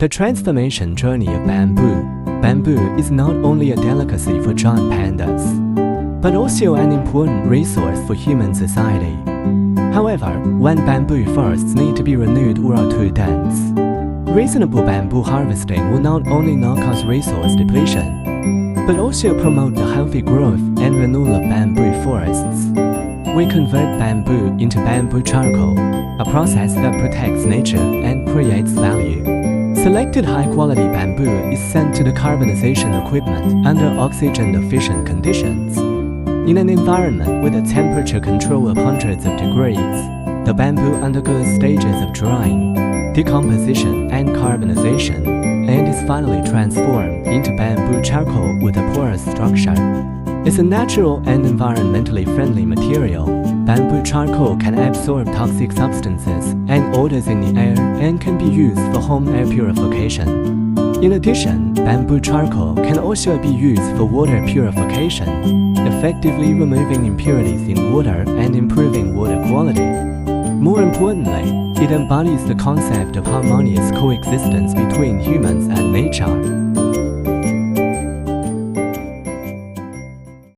The transformation journey of bamboo. Bamboo is not only a delicacy for giant pandas, but also an important resource for human society. However, when bamboo forests need to be renewed or are too dense, reasonable bamboo harvesting will not only not cause resource depletion, but also promote the healthy growth and renewal of bamboo forests. We convert bamboo into bamboo charcoal, a process that protects nature and creates value. Selected high-quality bamboo is sent to the carbonization equipment under oxygen-efficient conditions. In an environment with a temperature control of hundreds of degrees, the bamboo undergoes stages of drying, decomposition, and carbonization, and is finally transformed into bamboo charcoal with a porous structure. It's a natural and environmentally friendly material. Bamboo charcoal can absorb toxic substances and odors in the air and can be used for home air purification. In addition, bamboo charcoal can also be used for water purification, effectively removing impurities in water and improving water quality. More importantly, it embodies the concept of harmonious coexistence between humans and nature.